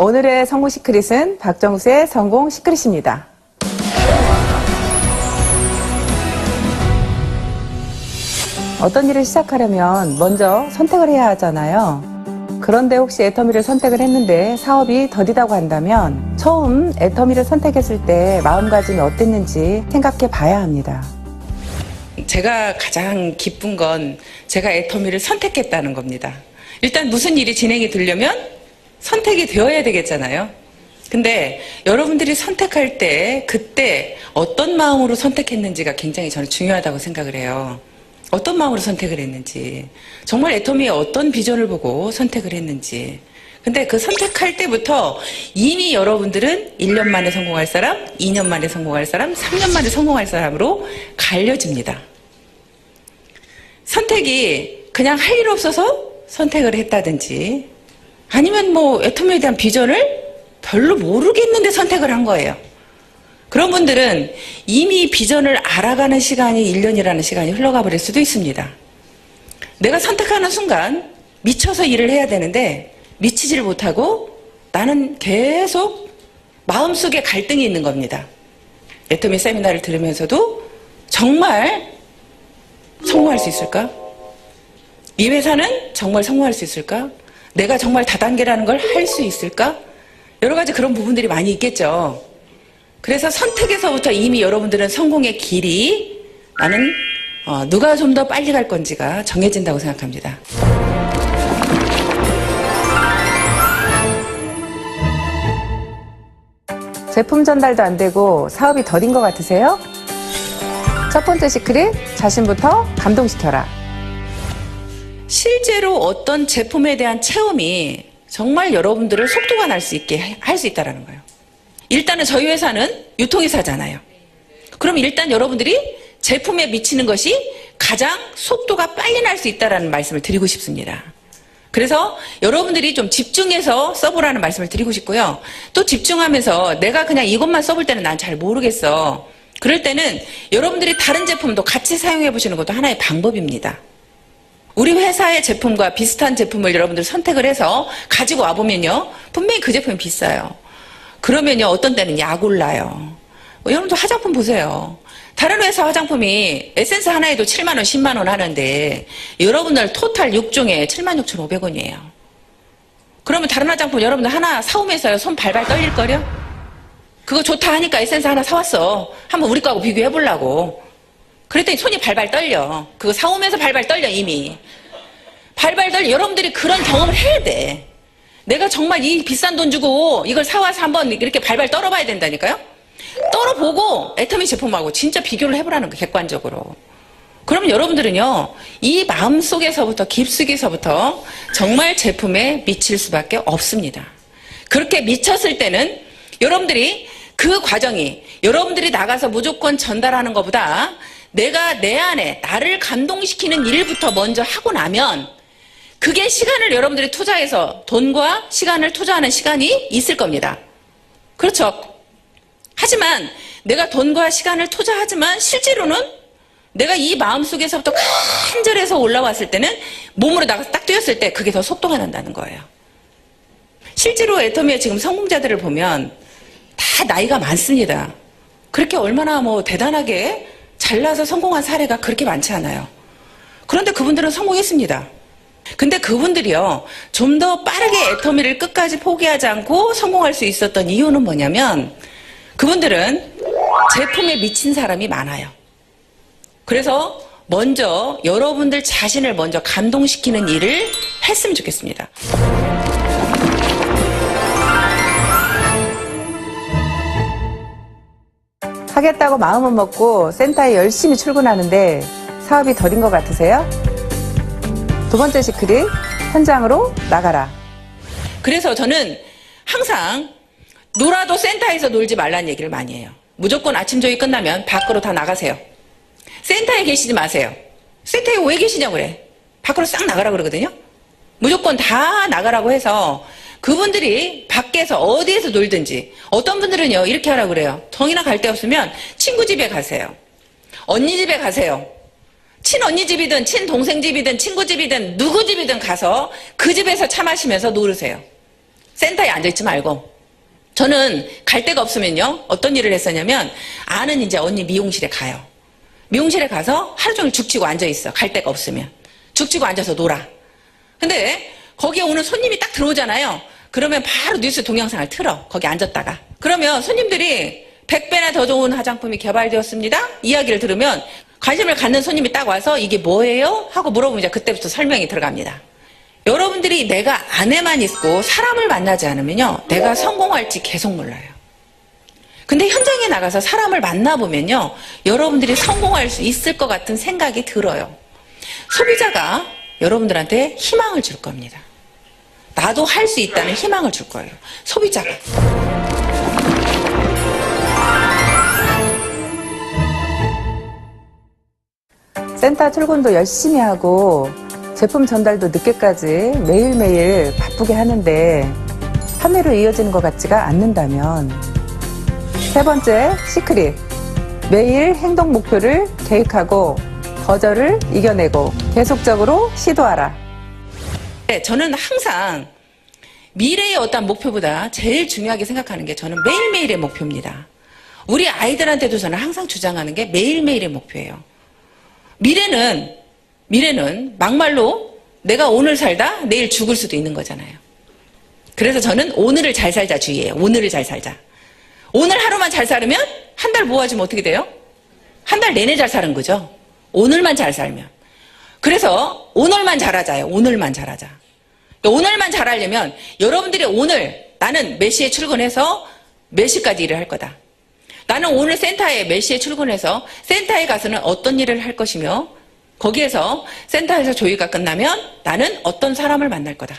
오늘의 성공 시크릿은 박정수의 성공 시크릿입니다. 어떤 일을 시작하려면 먼저 선택을 해야 하잖아요. 그런데 혹시 애터미를 선택을 했는데 사업이 더디다고 한다면 처음 애터미를 선택했을 때 마음가짐이 어땠는지 생각해 봐야 합니다. 제가 가장 기쁜 건 제가 애터미를 선택했다는 겁니다. 일단 무슨 일이 진행이 되려면 선택이 되어야 되겠잖아요. 근데 여러분들이 선택할 때 그때 어떤 마음으로 선택했는지가 굉장히 저는 중요하다고 생각을 해요. 어떤 마음으로 선택을 했는지, 정말 애터미의 어떤 비전을 보고 선택을 했는지. 근데 그 선택할 때부터 이미 여러분들은 1년 만에 성공할 사람, 2년 만에 성공할 사람, 3년 만에 성공할 사람으로 갈려집니다. 선택이 그냥 할 일 없어서 선택을 했다든지 아니면 뭐 애터미에 대한 비전을 별로 모르겠는데 선택을 한 거예요. 그런 분들은 이미 비전을 알아가는 시간이 1년이라는 시간이 흘러가 버릴 수도 있습니다. 내가 선택하는 순간 미쳐서 일을 해야 되는데 미치지를 못하고 나는 계속 마음속에 갈등이 있는 겁니다. 애터미 세미나를 들으면서도 정말 성공할 수 있을까? 이 회사는 정말 성공할 수 있을까? 내가 정말 다단계라는 걸 할 수 있을까? 여러 가지 그런 부분들이 많이 있겠죠. 그래서 선택에서부터 이미 여러분들은 성공의 길이 나는 누가 좀 더 빨리 갈 건지가 정해진다고 생각합니다. 제품 전달도 안 되고 사업이 더딘 것 같으세요? 첫 번째 시크릿, 자신부터 감동시켜라. 실제로 어떤 제품에 대한 체험이 정말 여러분들을 속도가 날 수 있게 할 수 있다는 거예요. 일단은 저희 회사는 유통회사잖아요. 그럼 일단 여러분들이 제품에 미치는 것이 가장 속도가 빨리 날 수 있다는 말씀을 드리고 싶습니다. 그래서 여러분들이 좀 집중해서 써보라는 말씀을 드리고 싶고요. 또 집중하면서 내가 그냥 이것만 써볼 때는 난 잘 모르겠어. 그럴 때는 여러분들이 다른 제품도 같이 사용해 보시는 것도 하나의 방법입니다. 우리 회사의 제품과 비슷한 제품을 여러분들 선택을 해서 가지고 와보면요. 분명히 그 제품이 비싸요. 그러면요. 어떤 때는 약 올라요. 여러분도 화장품 보세요. 다른 회사 화장품이 에센스 하나에도 7만 원, 10만 원 하는데 여러분들 토탈 6종에 76,500원이에요. 그러면 다른 화장품 여러분들 하나 사오면서요. 손 발발 떨릴걸요? 그거 좋다 하니까 에센스 하나 사왔어. 한번 우리 거하고 비교해보려고. 그랬더니 손이 발발 떨려. 그거 사오면서 발발 떨려 이미. 발발 떨려. 여러분들이 그런 경험을 해야 돼. 내가 정말 이 비싼 돈 주고 이걸 사와서 한번 이렇게 발발 떨어봐야 된다니까요. 떨어보고 애터미 제품하고 진짜 비교를 해보라는 거 객관적으로. 그러면 여러분들은요. 이 마음속에서부터 깊숙이서부터 정말 제품에 미칠 수밖에 없습니다. 그렇게 미쳤을 때는 여러분들이 그 과정이 여러분들이 나가서 무조건 전달하는 것보다 내가 내 안에 나를 감동시키는 일부터 먼저 하고 나면 그게 시간을 여러분들이 투자해서 돈과 시간을 투자하는 시간이 있을 겁니다. 그렇죠. 하지만 내가 돈과 시간을 투자하지만 실제로는 내가 이 마음속에서부터 간절해서 올라왔을 때는 몸으로 나가서 딱 뛰었을 때 그게 더 속도가 난다는 거예요. 실제로 애터미의 지금 성공자들을 보면 다 나이가 많습니다. 그렇게 얼마나 뭐 대단하게 잘나서 성공한 사례가 그렇게 많지 않아요. 그런데 그분들은 성공했습니다. 근데 그분들이요, 좀 더 빠르게 애터미를 끝까지 포기하지 않고 성공할 수 있었던 이유는 뭐냐면 그분들은 제품에 미친 사람이 많아요. 그래서 먼저 여러분들 자신을 먼저 감동시키는 일을 했으면 좋겠습니다. 하겠다고 마음은 먹고 센터에 열심히 출근하는데 사업이 더딘 것 같으세요? 두 번째 시크릿, 현장으로 나가라. 그래서 저는 항상 놀아도 센터에서 놀지 말라는 얘기를 많이 해요. 무조건 아침 조회 끝나면 밖으로 다 나가세요. 센터에 계시지 마세요. 센터에 왜 계시냐고 그래. 밖으로 싹 나가라 그러거든요. 무조건 다 나가라고 해서 그분들이 밖에서 어디에서 놀든지 어떤 분들은요 이렇게 하라고 그래요. 정이나 갈 데 없으면 친구 집에 가세요. 언니 집에 가세요. 친언니 집이든 친동생 집이든 친구 집이든 누구 집이든 가서 그 집에서 차 마시면서 놀으세요. 센터에 앉아있지 말고. 저는 갈 데가 없으면요. 어떤 일을 했었냐면 아는 이제 언니 미용실에 가요. 미용실에 가서 하루 종일 죽치고 앉아있어. 갈 데가 없으면. 죽치고 앉아서 놀아. 근데 거기에 오는 손님이 딱 들어오잖아요. 그러면 바로 뉴스 동영상을 틀어. 거기 앉았다가. 그러면 손님들이 100배나 더 좋은 화장품이 개발되었습니다. 이야기를 들으면 관심을 갖는 손님이 딱 와서 이게 뭐예요? 하고 물어보면 이제 그때부터 설명이 들어갑니다. 여러분들이 내가 안에만 있고 사람을 만나지 않으면요. 내가 성공할지 계속 몰라요. 근데 현장에 나가서 사람을 만나보면요. 여러분들이 성공할 수 있을 것 같은 생각이 들어요. 소비자가 여러분들한테 희망을 줄 겁니다. 나도 할 수 있다는 희망을 줄 거예요. 소비자가. 센터 출근도 열심히 하고 제품 전달도 늦게까지 매일매일 바쁘게 하는데 판매로 이어지는 것 같지가 않는다면, 세 번째 시크릿, 매일 행동 목표를 계획하고 거절을 이겨내고 계속적으로 시도하라. 네, 저는 항상 미래의 어떤 목표보다 제일 중요하게 생각하는 게 저는 매일매일의 목표입니다. 우리 아이들한테도 저는 항상 주장하는 게 매일매일의 목표예요. 미래는 막말로 내가 오늘 살다 내일 죽을 수도 있는 거잖아요. 그래서 저는 오늘을 잘 살자 주의예요. 오늘을 잘 살자. 오늘 하루만 잘 살으면 한 달 모아주면 어떻게 돼요? 한 달 내내 잘 사는 거죠. 오늘만 잘 살면. 그래서 오늘만 잘하자요. 오늘만 잘하자. 오늘만 잘하려면 여러분들이 오늘 나는 몇 시에 출근해서 몇 시까지 일을 할 거다. 나는 오늘 센터에 몇 시에 출근해서 센터에 가서는 어떤 일을 할 것이며 거기에서 센터에서 조회가 끝나면 나는 어떤 사람을 만날 거다.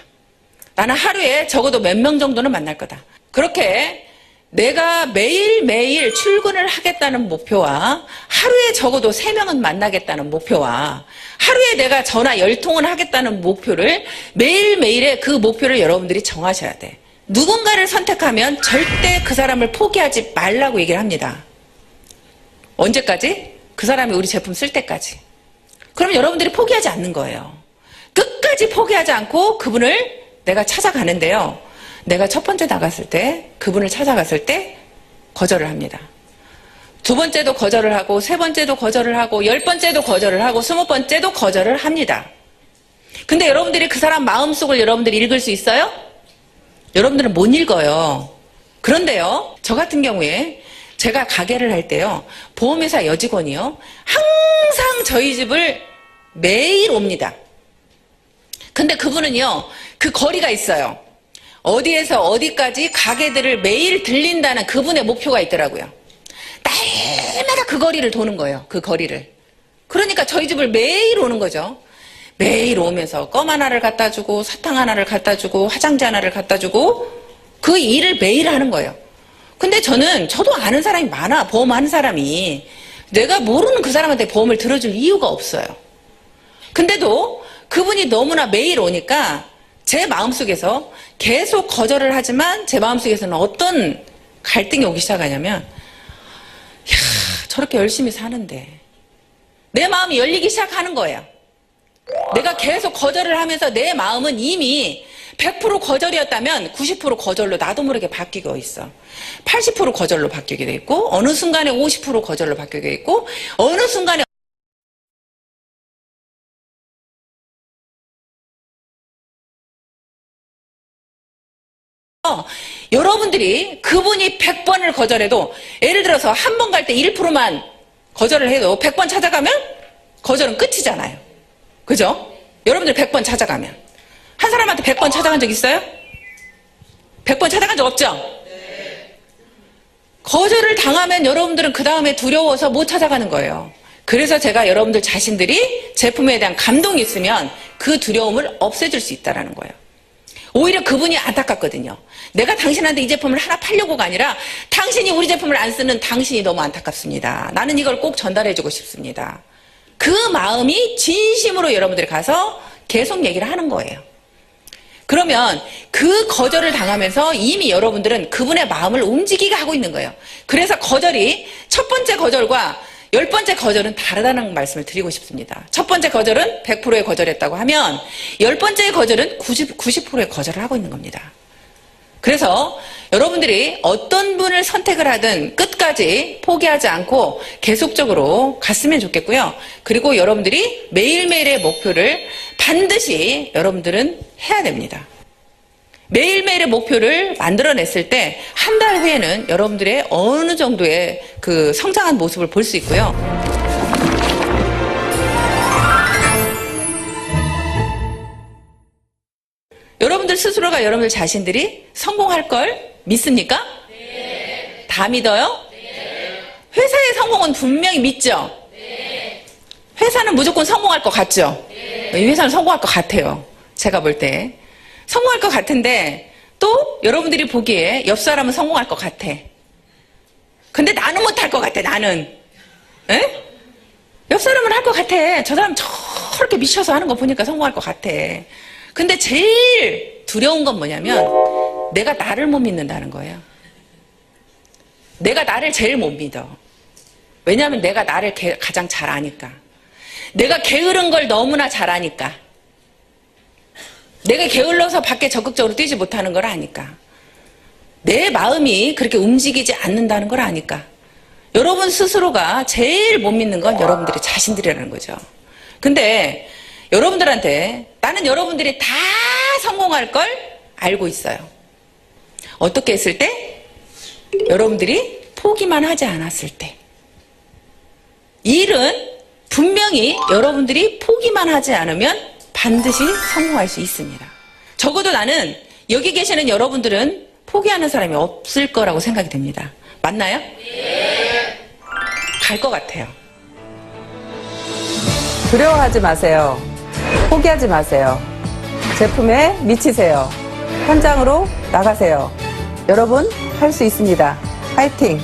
나는 하루에 적어도 몇 명 정도는 만날 거다. 그렇게 내가 매일매일 출근을 하겠다는 목표와 하루에 적어도 3명은 만나겠다는 목표와 하루에 내가 전화 10통을 하겠다는 목표를 매일매일의 그 목표를 여러분들이 정하셔야 돼. 누군가를 선택하면 절대 그 사람을 포기하지 말라고 얘기를 합니다. 언제까지? 그 사람이 우리 제품 쓸 때까지. 그러면 여러분들이 포기하지 않는 거예요. 끝까지 포기하지 않고 그분을 내가 찾아가는데요. 내가 첫 번째 나갔을 때, 그분을 찾아갔을 때 거절을 합니다. 두 번째도 거절을 하고, 세 번째도 거절을 하고, 10번째도 거절을 하고, 20번째도 거절을 합니다. 근데 여러분들이 그 사람 마음속을 여러분들이 읽을 수 있어요? 여러분들은 못 읽어요. 그런데요, 저 같은 경우에 제가 가게를 할 때요, 보험회사 여직원이요, 항상 저희 집을 매일 옵니다. 근데 그분은요, 그 거리가 있어요. 어디에서 어디까지 가게들을 매일 들린다는 그분의 목표가 있더라고요. 날마다 그 거리를 도는 거예요. 그 거리를. 그러니까 저희 집을 매일 오는 거죠. 매일 오면서 껌 하나를 갖다 주고 사탕 하나를 갖다 주고 화장지 하나를 갖다 주고 그 일을 매일 하는 거예요. 근데 저도 아는 사람이 많아. 보험하는 사람이. 내가 모르는 그 사람한테 보험을 들어줄 이유가 없어요. 근데도 그분이 너무나 매일 오니까 제 마음속에서 계속 거절을 하지만 제 마음속에서는 어떤 갈등이 오기 시작하냐면, 야, 저렇게 열심히 사는데 내 마음이 열리기 시작하는 거예요. 내가 계속 거절을 하면서 내 마음은 이미 100% 거절이었다면 90% 거절로 나도 모르게 바뀌고 있어. 80% 거절로 바뀌게 돼 있고, 어느 순간에 50% 거절로 바뀌게 돼 있고, 어느 순간에 여러분들이 그분이 100번을 거절해도, 예를 들어서 한 번 갈 때 1%만 거절을 해도 100번 찾아가면 거절은 끝이잖아요. 그죠? 여러분들 100번 찾아가면. 한 사람한테 100번 찾아간 적 있어요? 100번 찾아간 적 없죠? 네. 거절을 당하면 여러분들은 그 다음에 두려워서 못 찾아가는 거예요. 그래서 제가 여러분들 자신들이 제품에 대한 감동이 있으면 그 두려움을 없애줄 수 있다는 거예요. 오히려 그분이 안타깝거든요. 내가 당신한테 이 제품을 하나 팔려고가 아니라 당신이 우리 제품을 안 쓰는 당신이 너무 안타깝습니다. 나는 이걸 꼭 전달해주고 싶습니다. 그 마음이 진심으로 여러분들이 가서 계속 얘기를 하는 거예요. 그러면 그 거절을 당하면서 이미 여러분들은 그분의 마음을 움직이게 하고 있는 거예요. 그래서 거절이 첫 번째 거절과 10번째 거절은 다르다는 말씀을 드리고 싶습니다. 첫 번째 거절은 100%의 거절했다고 하면 10번째의 거절은 90%의 거절을 하고 있는 겁니다. 그래서 여러분들이 어떤 분을 선택을 하든 끝까지 포기하지 않고 계속적으로 갔으면 좋겠고요. 그리고 여러분들이 매일매일의 목표를 반드시 여러분들은 해야 됩니다. 매일매일의 목표를 만들어냈을 때 한 달 후에는 여러분들의 어느 정도의 그 성장한 모습을 볼 수 있고요. 여러분들 스스로가 여러분들 자신들이 성공할 걸 믿습니까? 네. 다 믿어요? 네. 회사의 성공은 분명히 믿죠? 네. 회사는 무조건 성공할 것 같죠? 네. 이 회사는 성공할 것 같아요. 제가 볼 때. 성공할 것 같은데 또 여러분들이 보기에 옆 사람은 성공할 것 같아. 근데 나는 못할 것 같아, 나는. 에? 옆 사람은 할 것 같아. 저 사람 저렇게 미쳐서 하는 거 보니까 성공할 것 같아. 근데 제일 두려운 건 뭐냐면 내가 나를 못 믿는다는 거예요. 내가 나를 제일 못 믿어. 왜냐하면 내가 나를 가장 잘 아니까. 내가 게으른 걸 너무나 잘 아니까. 내가 게을러서 밖에 적극적으로 뛰지 못하는 걸 아니까. 내 마음이 그렇게 움직이지 않는다는 걸 아니까. 여러분 스스로가 제일 못 믿는 건 여러분들의 자신들이라는 거죠. 근데 여러분들한테 나는 여러분들이 다 성공할 걸 알고 있어요. 어떻게 했을 때? 여러분들이 포기만 하지 않았을 때. 일은 분명히 여러분들이 포기만 하지 않으면 반드시 성공할 수 있습니다. 적어도 나는 여기 계시는 여러분들은 포기하는 사람이 없을 거라고 생각이 됩니다. 맞나요? 네. 갈 것 같아요. 두려워하지 마세요. 포기하지 마세요. 제품에 미치세요. 현장으로 나가세요. 여러분, 할 수 있습니다. 파이팅!